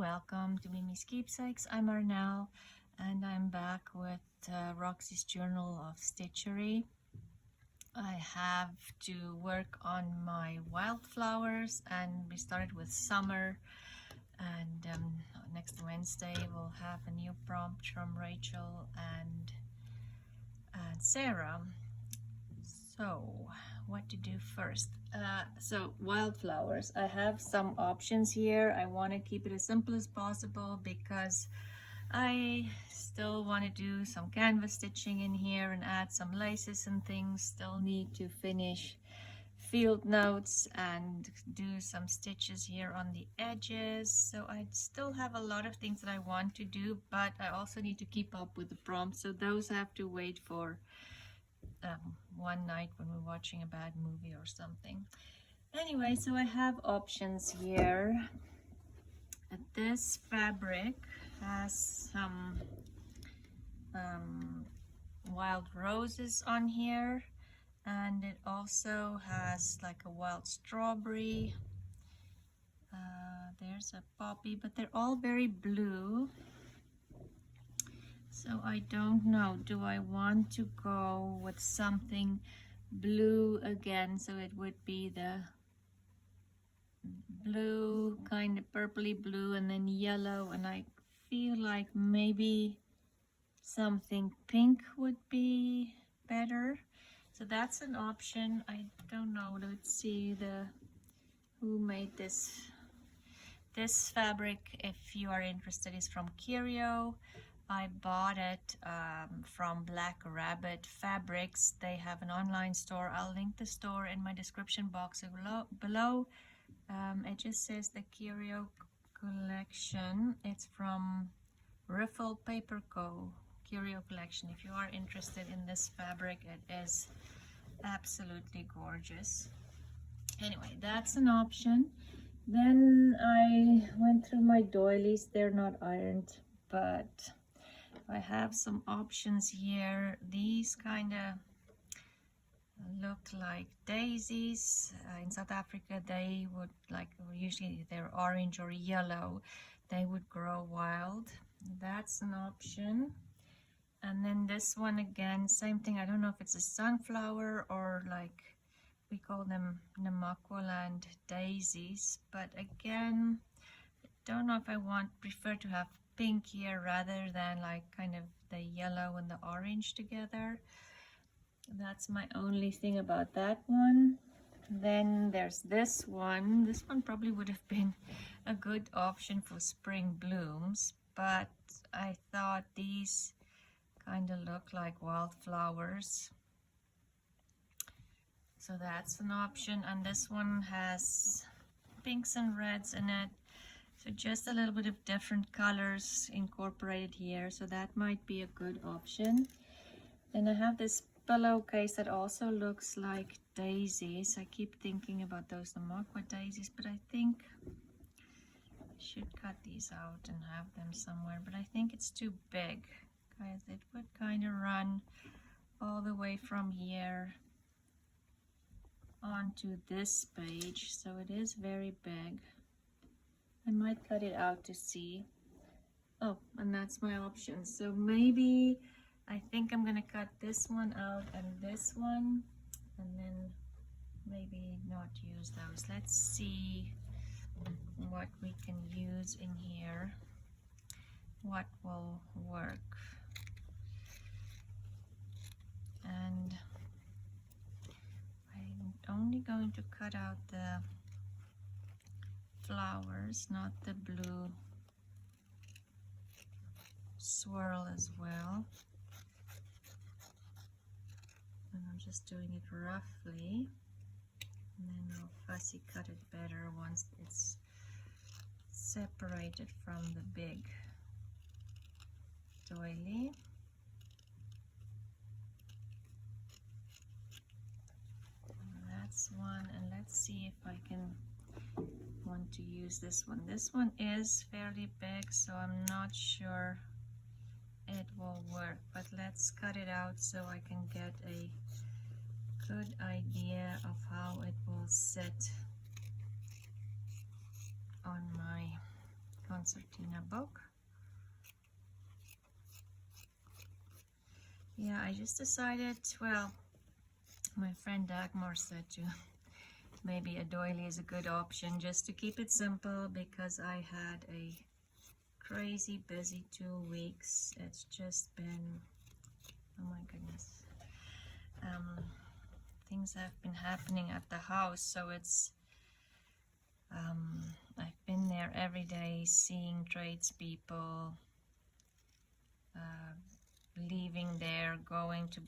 welcome to Miemie's Keepsakes. I'm Arnell and I'm back with Roxy's Journal of Stitchery. I have to work on my wildflowers, and we started with summer, and next Wednesday we'll have a new prompt from Rachel and Sarah. So what to do first? So wildflowers, I have some options here. I want to keep it as simple as possible because I still want to do some canvas stitching in here and add some laces and things. Still need to finish field notes and do some stitches here on the edges. So I still have a lot of things that I want to do, but I also need to keep up with the prompts. So those have to wait for one night when we're watching a bad movie or something. Anyway, so I have options here. This fabric has some wild roses on here, and it also has like a wild strawberry. There's a poppy, but they're all very blue. So I don't know, do I want to go with something blue again? So it would be the blue, kind of purpley blue, and then yellow, and I feel like maybe something pink would be better. So that's an option. I don't know, let's see who made this. This fabric, if you are interested, is from Curio. I bought it from Black Rabbit Fabrics. They have an online store. I'll link the store in my description box below. It just says the Curio collection. It's from Riffle Paper Co. Curio collection. If you are interested in this fabric, it is absolutely gorgeous. Anyway, that's an option. Then I went through my doilies. They're not ironed, but I have some options here. These kind of look like daisies. In South Africa, they would usually they're orange or yellow. They would grow wild. That's an option. And then this one again, same thing. I don't know if it's a sunflower or like we call them Namaqualand daisies. But again, I don't know if I prefer to have pink here rather than like kind of the yellow and the orange together. That's my only thing about that one. Then there's this one. This one probably would have been a good option for spring blooms, but I thought these kind of look like wildflowers. So that's an option, and this one has pinks and reds in it. So just a little bit of different colors incorporated here, so that might be a good option. Then I have this pillowcase that also looks like daisies. I keep thinking about those Namaqualand daisies, but I think I should cut these out and have them somewhere. But I think it's too big, guys. It would kind of run all the way from here onto this page, so it is very big. I might cut it out to see. Oh, and that's my option. So maybe I think I'm gonna cut this one out and this one, and then maybe not use those. Let's see what we can use in here, what will work. And I'm only going to cut out the flowers, not the blue swirl as well. And I'm just doing it roughly, and then I'll fussy cut it better once it's separated from the big doily. That's one, and let's see if I can want to use this one. This one is fairly big, so I'm not sure it will work, but let's cut it out so I can get a good idea of how it will sit on concertina book. Yeah, I just decided, well, my friend Dagmar said maybe a doily is a good option just to keep it simple, because I had a crazy busy 2 weeks. It's just been, oh my goodness, things have been happening at the house, so it's I've been there every day seeing tradespeople, leaving there, going to,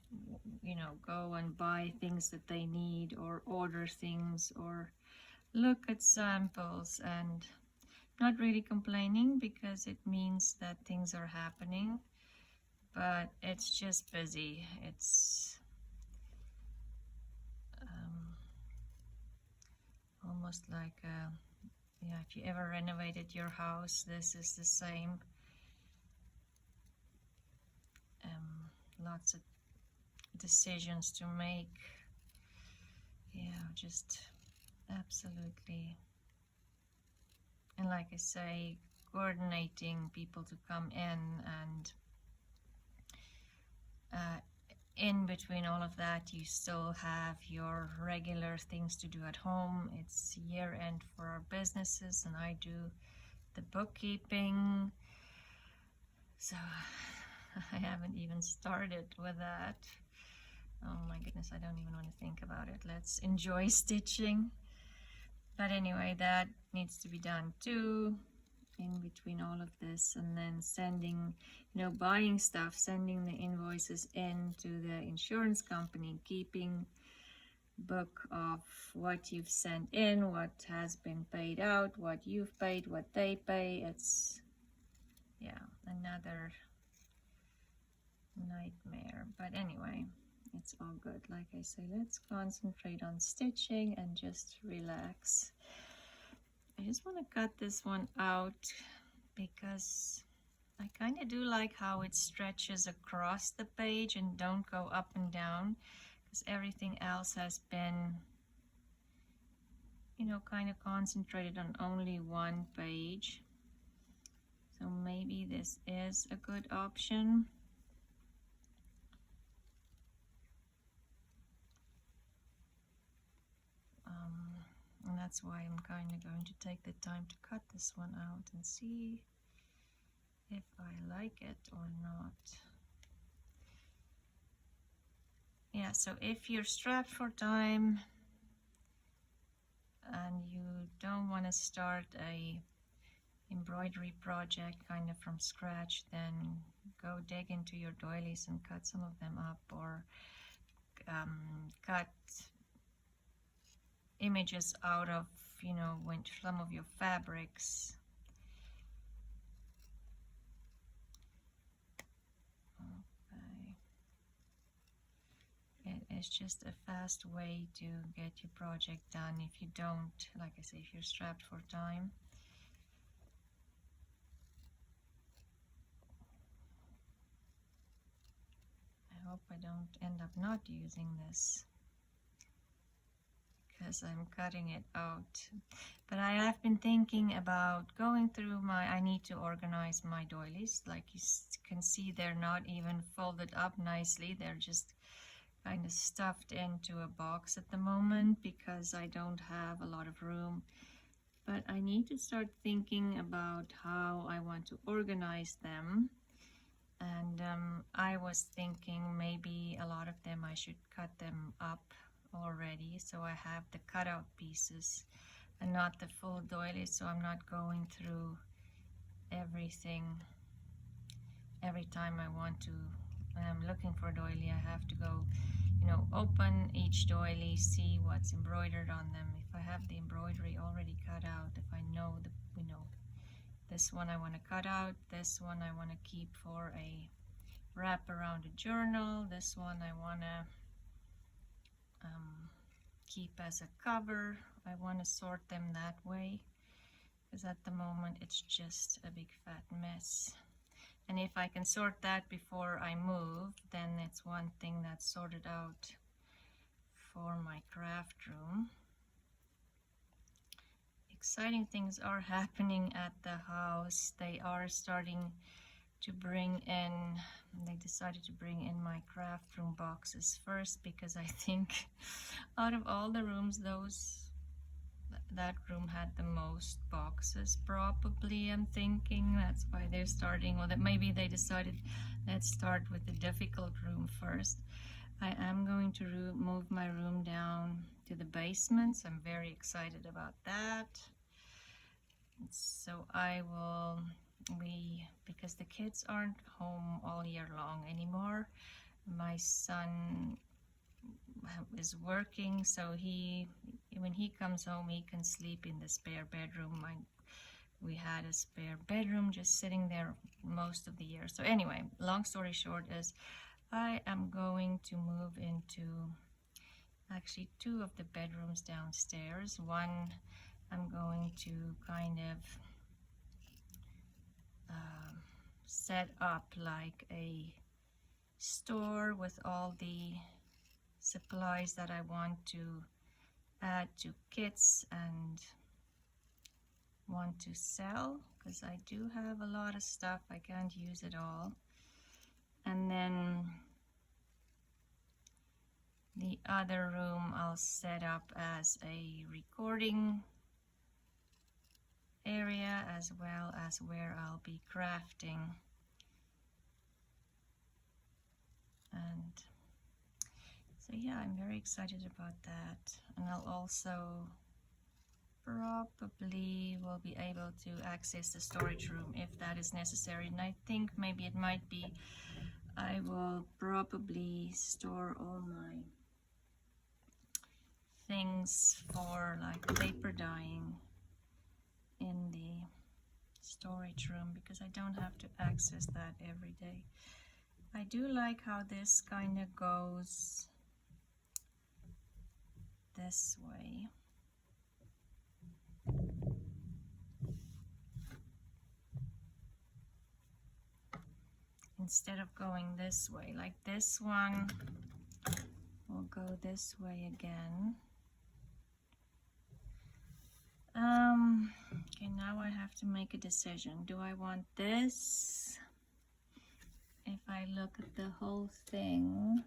go and buy things that they need, or order things, or look at samples, and not really complaining because it means that things are happening, but it's just busy. It's almost like, yeah, if you ever renovated your house, this is the same. Lots of decisions to make. Yeah, just absolutely. And like I say, coordinating people to come in, and in between all of that, you still have your regular things to do at home. It's year end for our businesses, and I do the bookkeeping. So I haven't even started with that. Oh my goodness, I don't even want to think about it. Let's enjoy stitching. But anyway, that needs to be done too, in between all of this, and then sending, buying stuff, sending the invoices in to the insurance company, keeping book of what you've sent in, what has been paid out, what you've paid, what they pay. It's, yeah, another nightmare. But anyway, it's all good. Like I say, let's concentrate on stitching and just relax. I just want to cut this one out because I kind of do like how it stretches across the page and don't go up and down, because everything else has been, kind of concentrated on only one page. So maybe this is a good option. And that's why I'm kind of going to take the time to cut this one out and see if I like it or not. Yeah, so if you're strapped for time and you don't want to start a embroidery project kind of from scratch, then go dig into your doilies and cut some of them up, or cut images out of, when some of your fabrics. Okay. It's just a fast way to get your project done if you don't, like I say, if you're strapped for time. I hope I don't end up not using this, because I'm cutting it out. But I have been thinking about going through I need to organize my doilies. Like you can see, they're not even folded up nicely. They're just kind of stuffed into a box at the moment because I don't have a lot of room. But I need to start thinking about how I want to organize them. And I was thinking maybe a lot of them I should cut them up already, so I have the cutout pieces and not the full doily, so I'm not going through everything every time I want to. When I'm looking for a doily, I have to go, open each doily, see what's embroidered on them. If I have the embroidery already cut out, if I know this one I want to cut out, this one I want to keep for a wrap around a journal, this one I want to keep as a cover. I want to sort them that way, because at the moment it's just a big fat mess. And if I can sort that before I move, then it's one thing that's sorted out for my craft room. exciting things are happening at the house. They are starting to bring in, they decided to bring in my craft room boxes first, because I think out of all the rooms, that room had the most boxes, probably. I'm thinking that's why they're starting, or that maybe they decided, let's start with the difficult room first. I am going to move my room down to the basement, so I'm very excited about that. So because the kids aren't home all year long anymore, my son is working, so when he comes home, he can sleep in the spare bedroom. We had a spare bedroom just sitting there most of the year. So anyway, long story short is I am going to move into actually 2 of the bedrooms downstairs. One I'm going to kind of set up like a store with all the supplies that I want to add to kits and want to sell, because I do have a lot of stuff. I can't use it all. And then the other room I'll set up as a recording area, as well as where I'll be crafting. And so yeah, I'm very excited about that. And I'll also probably will be able to access the storage room if that is necessary. And I think maybe it might be, I will probably store all my things for like paper dyeing in the storage room, because I don't have to access that every day. I do like how this kind of goes this way. Instead of going this way, like this one will go this way again. Okay, now I have to make a decision. Do I want this? If I look at the whole thing,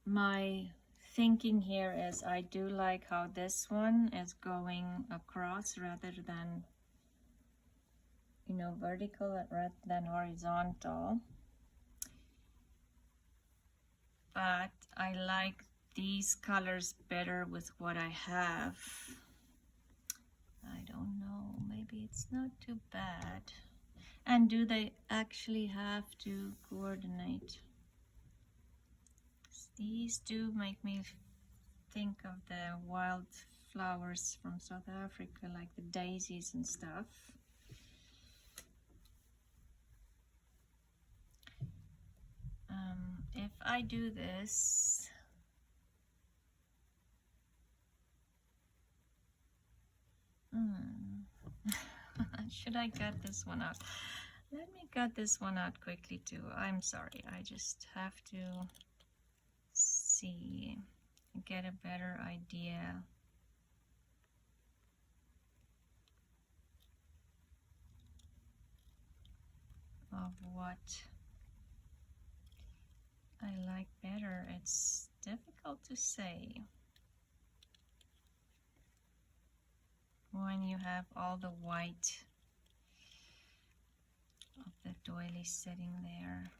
my thinking here is I do like how this one is going across rather than, you know, vertical rather than horizontal. But I like these colors better with what I have. I don't know, maybe it's not too bad. And do they actually have to coordinate? These do make me think of the wildflowers from South Africa, like the daisies and stuff. If I do this, should I cut this one out? Let me cut this one out quickly too. I'm sorry, I just have to see, get a better idea of what I like better. It's difficult to say when you have all the white of the doily sitting there.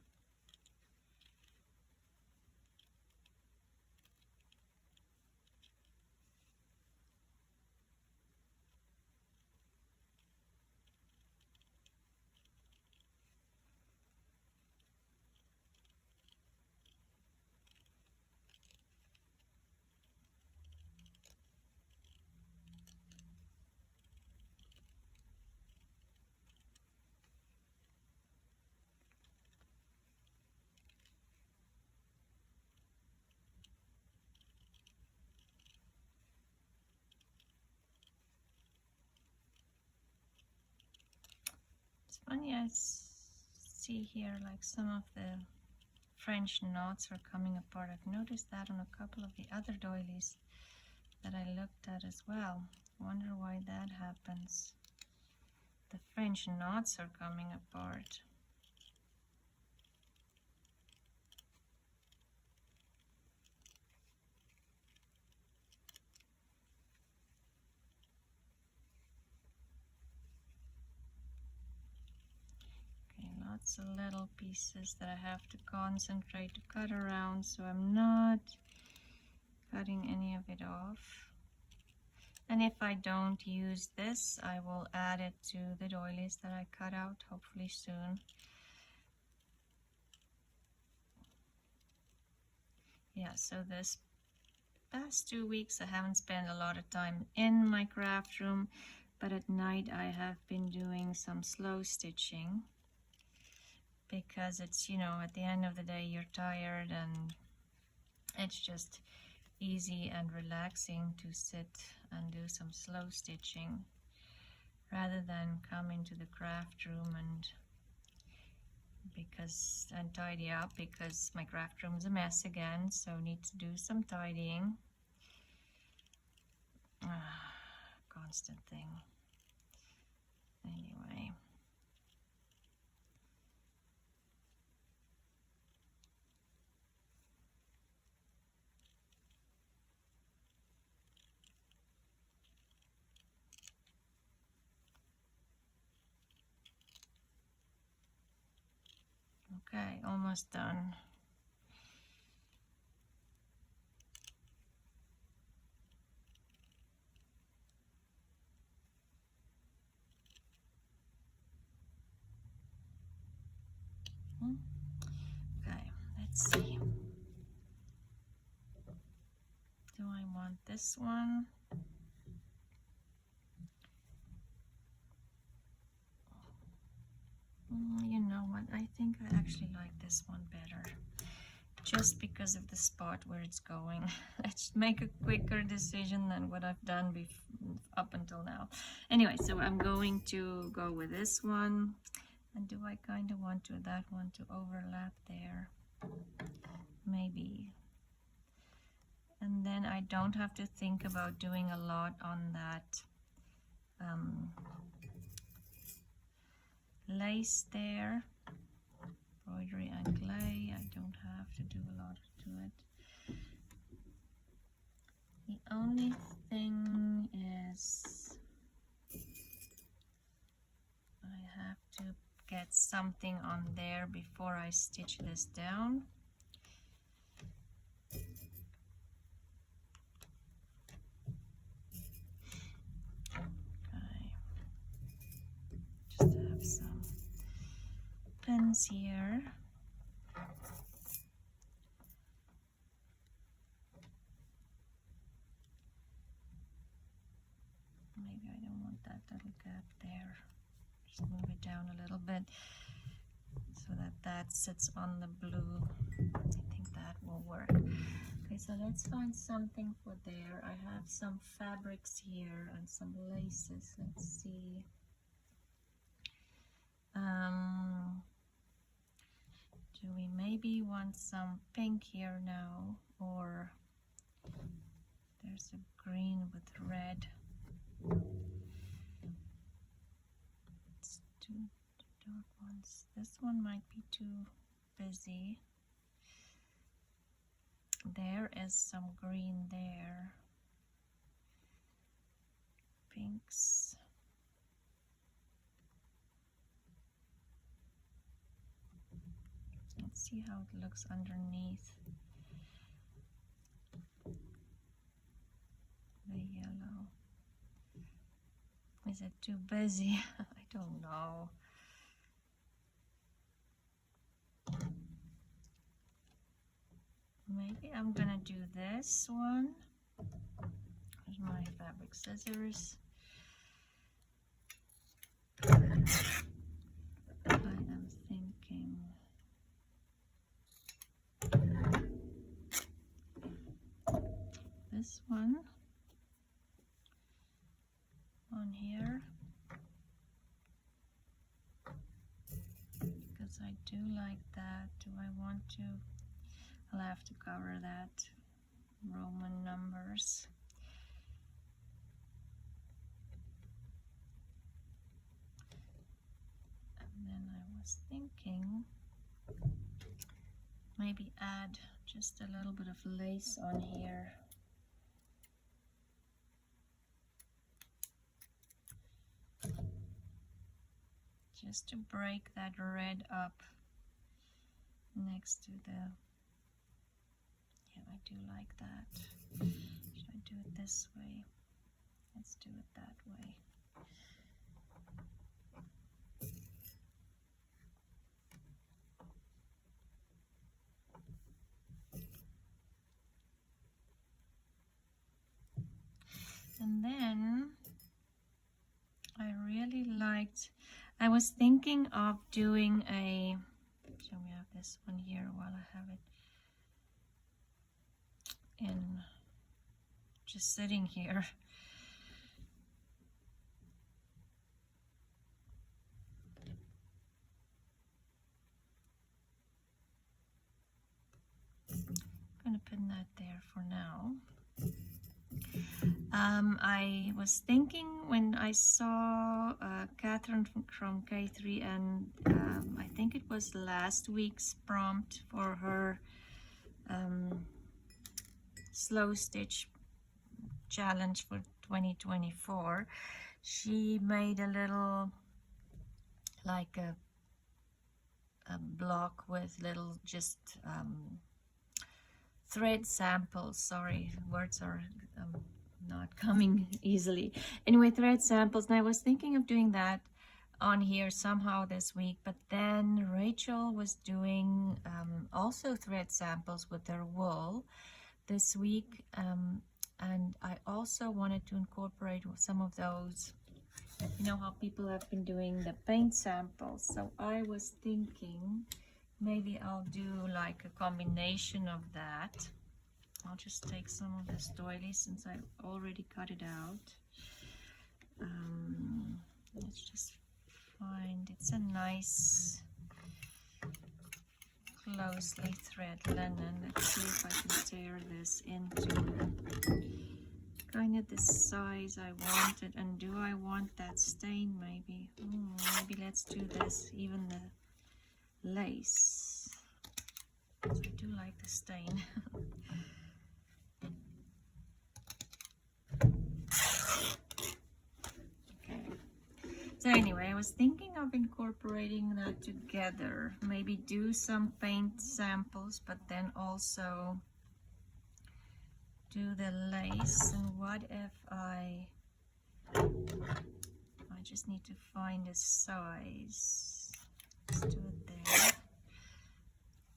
funny, I see here like some of the French knots are coming apart. I've noticed that on a couple of the other doilies that I looked at as well. Wonder why that happens. The French knots are coming apart. Okay, lots of little pieces that I have to concentrate to cut around, so I'm not cutting any of it off. And if I don't use this, I will add it to the doilies that I cut out, hopefully soon. Yeah, so this past 2 weeks I haven't spent a lot of time in my craft room, but at night I have been doing some slow stitching because it's, you know, at the end of the day you're tired and it's just easy and relaxing to sit and do some slow stitching rather than come into the craft room and tidy up, because my craft room is a mess again, so need to do some tidying. Constant thing. Anyway. Okay, almost done. Okay, let's see. Do I want this one? You know what? I think I actually like this one better, just because of the spot where it's going. Let's make a quicker decision than what I've done up until now. Anyway, so I'm going to go with this one. And do I kind of want that one to overlap there? Maybe. And then I don't have to think about doing a lot on that lace there. Embroidery and clay. I don't have to do a lot to it. The only thing is I have to get something on there before I stitch this down. Okay, just have some pins here. Maybe I don't want that little gap there. Just move it down a little bit so that sits on the blue. I think that will work. Okay, so let's find something for there. I have some fabrics here and some laces. Let's see. Do we maybe want some pink here now, or there's a green with red? Let's do the dark ones. This one might be too busy. There is some green there. Pinks. Let's see how it looks underneath the yellow. Is it too busy? I don't know. Maybe I'm gonna do this one. Here's my fabric scissors. I am thinking this one on here. I do like that. Do I want to? I'll have to cover that Roman numbers. And then I was thinking maybe add just a little bit of lace on here. Just to break that red up next to the, yeah, I do like that. Should I do it this way? Let's do it that way. And then I really liked, I was thinking of doing a, so we have this one here while I have it in, just sitting here. I'm gonna pin that there for now. I was thinking when I saw Catherine from K3, and I think it was last week's prompt for her slow stitch challenge for 2024, she made a little, like a block with little just thread samples. Sorry, words are not coming easily. Anyway, thread samples, and I was thinking of doing that on here somehow this week, but then Rachel was doing also thread samples with her wool this week, and I also wanted to incorporate some of those, you know how people have been doing the paint samples. So I was thinking maybe I'll do like a combination of that. I'll just take some of this doily since I already cut it out. Let's just find, it's a nice closely thread linen. Let's see if I can tear this into kind of the size I wanted. And do I want that stain maybe? Maybe let's do this, even the lace. So I do like the stain. So anyway, I was thinking of incorporating that together. Maybe do some paint samples, but then also do the lace. And what if I just need to find a size. Let's do it there.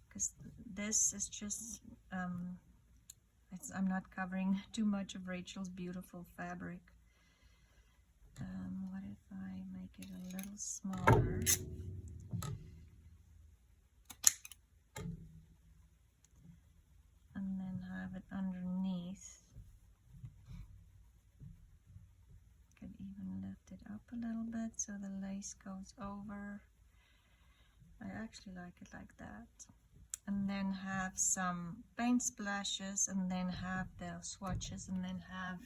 Because this is just, I'm not covering too much of Rachel's beautiful fabric. What if I make it a little smaller? And then have it underneath. Could even lift it up a little bit so the lace goes over. I actually like it like that. And then have some paint splashes, and then have the swatches, and then have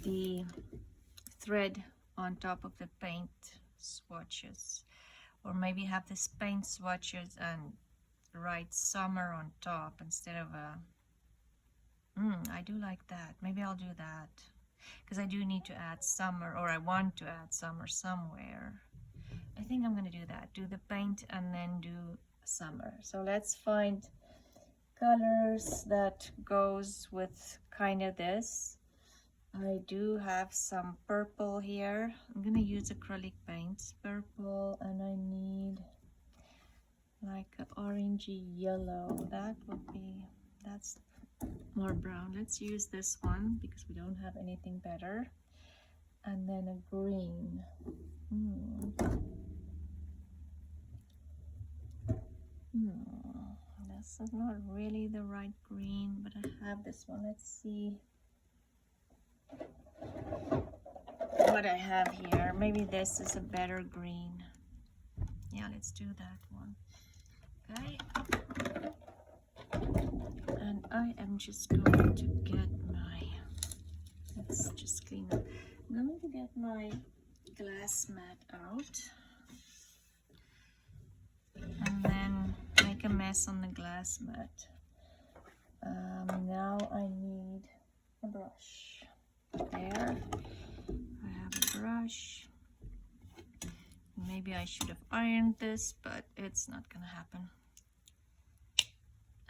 the thread on top of the paint swatches, or maybe have this paint swatches and write summer on top instead of a I do like that. Maybe I'll do that because I do need to add summer, or I want to add summer somewhere. I think I'm going to do that, do the paint and then do summer. So let's find colors that goes with kind of this. I do have some purple here. I'm gonna use acrylic paints, purple, and I need like an orangey yellow. That would be, that's more brown. Let's use this one because we don't have anything better. And then a green. This is not really the right green, but I have this one. Let's see what I have here. Maybe this is a better green. Yeah, let's do that one. Okay. And I am just going to get my, let's just clean up. I'm going to get my glass mat out. And then make a mess on the glass mat. Now I need a brush. There, I have a brush. Maybe I should have ironed this, but it's not gonna happen.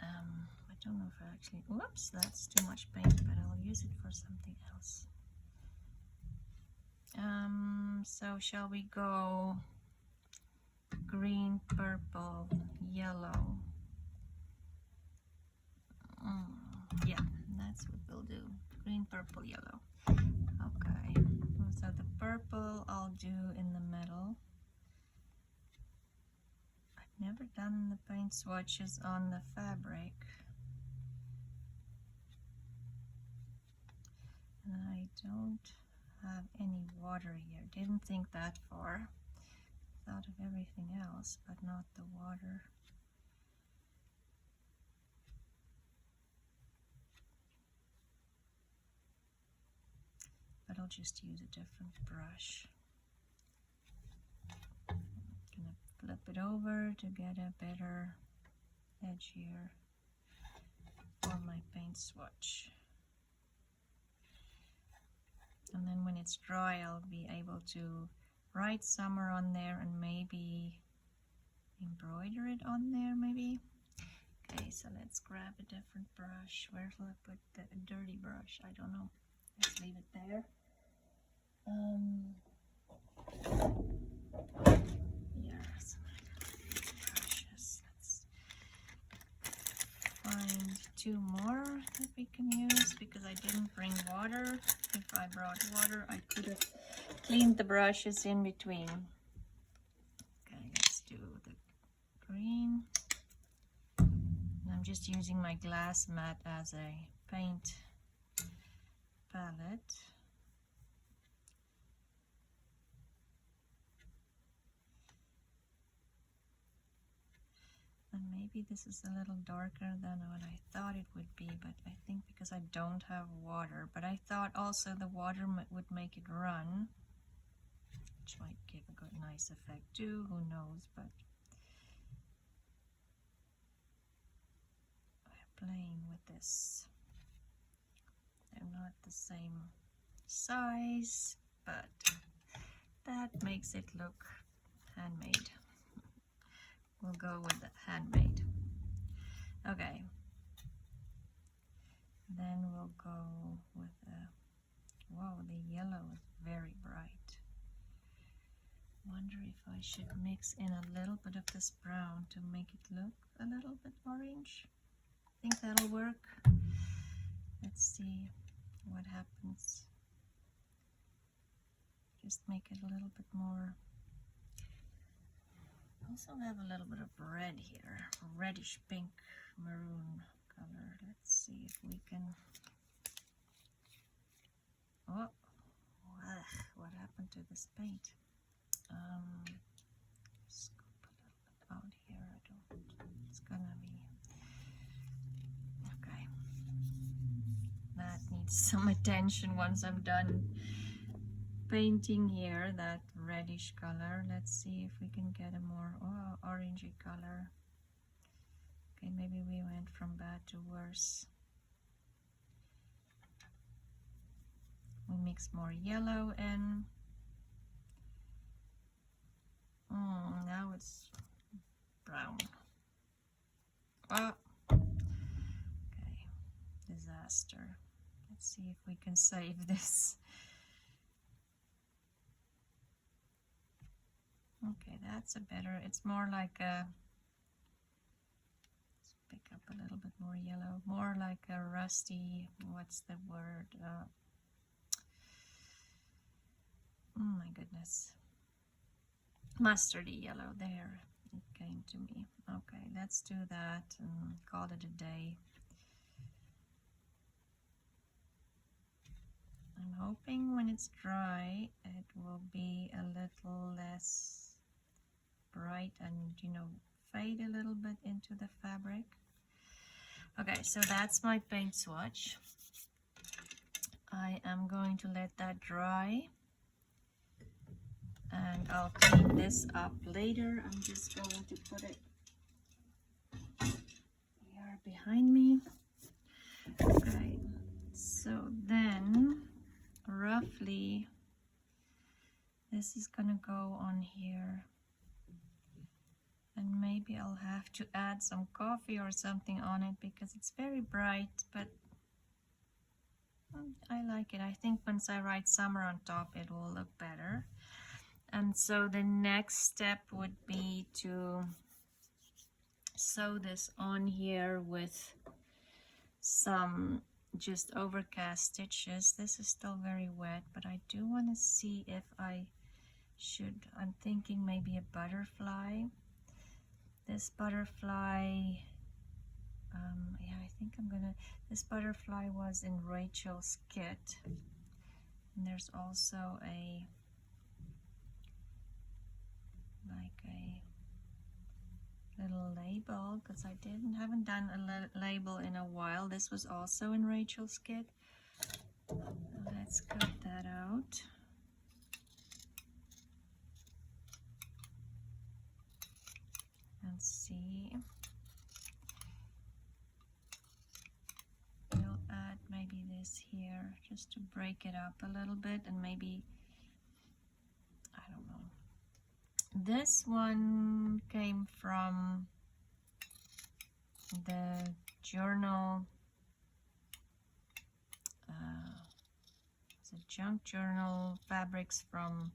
I don't know if I actually, whoops, that's too much paint, but I'll use it for something else. So shall we go green, purple, yellow? Yeah, that's what we'll do. Green, purple, yellow. Okay, so the purple I'll do in the middle. I've never done the paint swatches on the fabric. And I don't have any water here. Didn't think that far. Thought of everything else, but not the water. But I'll just use a different brush. I'm gonna flip it over to get a better edge here for my paint swatch. And then when it's dry, I'll be able to write summer on there and maybe embroider it on there, maybe. Okay, so let's grab a different brush. Where shall I put the dirty brush? I don't know. Let's leave it there. Yes, brushes. Let's find two more that we can use because I didn't bring water. If I brought water, I could have cleaned the brushes in between. Okay, let's do the green. And I'm just using my glass mat as a paint palette. And maybe this is a little darker than what I thought it would be, but I think because I don't have water. But I thought also the water would make it run, which might give a good, nice effect too, who knows, but we're playing with this. They're not the same size, but that makes it look handmade. We'll go with the handmade. Okay. Then we'll go with the, whoa, the yellow is very bright. Wonder if I should mix in a little bit of this brown to make it look a little bit orange. Think that'll work. Let's see what happens. Just make it a little bit more. Also have a little bit of red here, reddish pink maroon color. Let's see if we can. Oh, what happened to this paint? Scoop a little bit out here. I don't. It's gonna be okay. That needs some attention once I'm done painting here, that reddish color. Let's see if we can get a more orangey color. Okay, maybe we went from bad to worse. We mix more yellow in. Now it's brown. Oh, okay, disaster. Let's see if we can save this. Okay, that's a better, it's more like a, let's pick up a little bit more yellow, more like a rusty, what's the word? Oh my goodness. Mustardy yellow, there it came to me. Okay, let's do that and call it a day. I'm hoping when it's dry, it will be a little less bright and, you know, fade a little bit into the fabric. Okay, so that's my paint swatch. I am going to let that dry, and I'll clean this up later. I'm just going to put it here behind me. Okay, so then roughly this is gonna go on here, and maybe I'll have to add some coffee or something on it because it's very bright, but I like it. I think once I write summer on top, it will look better. And so the next step would be to sew this on here with some just overcast stitches. This is still very wet, but I do want to see if I should. I'm thinking maybe a butterfly. This butterfly, yeah, I think I'm gonna, this butterfly was in Rachel's kit. And there's also a, like a little label, because I haven't done a label in a while. This was also in Rachel's kit. Let's cut that out. And see. We'll add maybe this here just to break it up a little bit, and maybe, I don't know. This one came from the journal, it's a junk journal fabrics from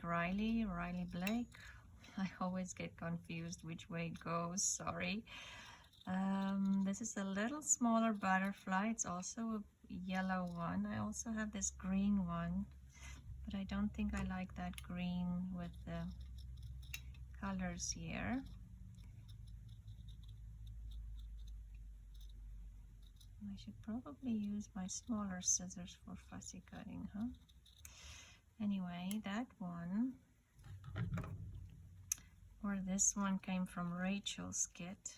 Riley Blake. I always get confused which way it goes, sorry. This is a little smaller butterfly. It's also a yellow one. I also have this green one, but I don't think I like that green with the colors here. I should probably use my smaller scissors for fussy cutting, huh? Anyway, that one, or this one, came from Rachel's kit.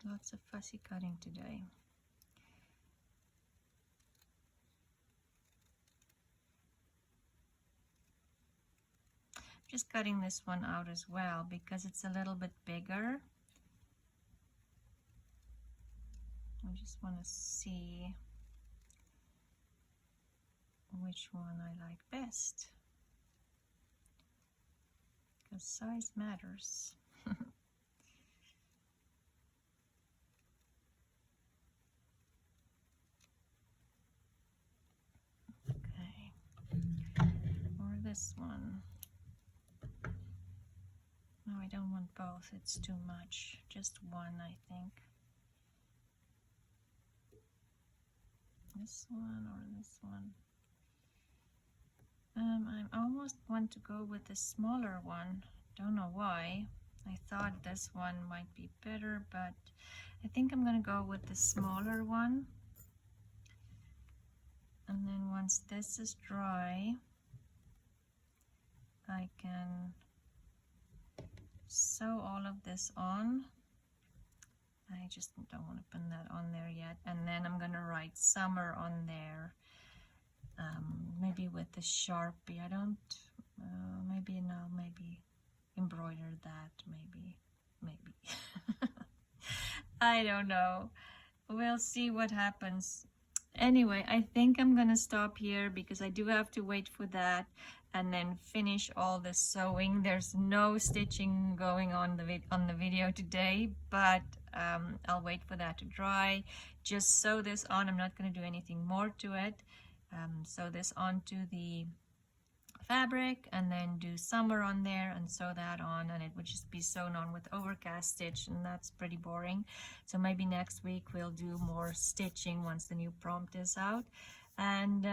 Lots of fussy cutting today. Just cutting this one out as well because it's a little bit bigger. I just want to see which one I like best, because size matters. Okay, or this one. No, I don't want both, it's too much. Just one, I think. This one or this one. I almost want to go with the smaller one. Don't know why. I thought this one might be better, but I think I'm gonna go with the smaller one. And then once this is dry, I can sew all of this on. I just don't want to put that on there yet. And then I'm gonna write summer on there. Maybe with the Sharpie. I don't, maybe now, maybe embroider that, maybe. I don't know. We'll see what happens. Anyway, I think I'm gonna stop here because I do have to wait for that and then finish all the sewing. There's no stitching going on the video today, but I'll wait for that to dry. Just sew this on. I'm not going to do anything more to it. Sew this onto the fabric and then do summer on there and sew that on, and it would just be sewn on with overcast stitch, and that's pretty boring. So maybe next week we'll do more stitching once the new prompt is out. And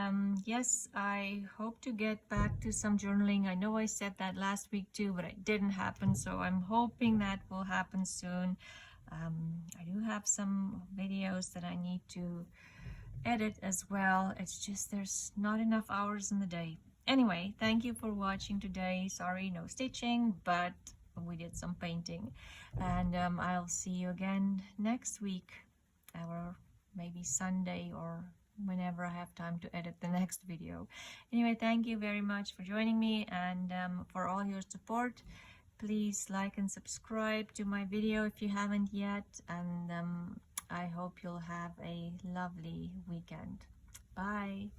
yes, I hope to get back to some journaling. I know I said that last week too, but it didn't happen. So I'm hoping that will happen soon. I do have some videos that I need to edit as well. It's just there's not enough hours in the day. Anyway, thank you for watching today. Sorry, no stitching, but we did some painting. And I'll see you again next week, or maybe Sunday, or whenever I have time to edit the next video. Anyway, thank you very much for joining me, and for all your support. Please like and subscribe to my video if you haven't yet, and I hope you'll have a lovely weekend. Bye.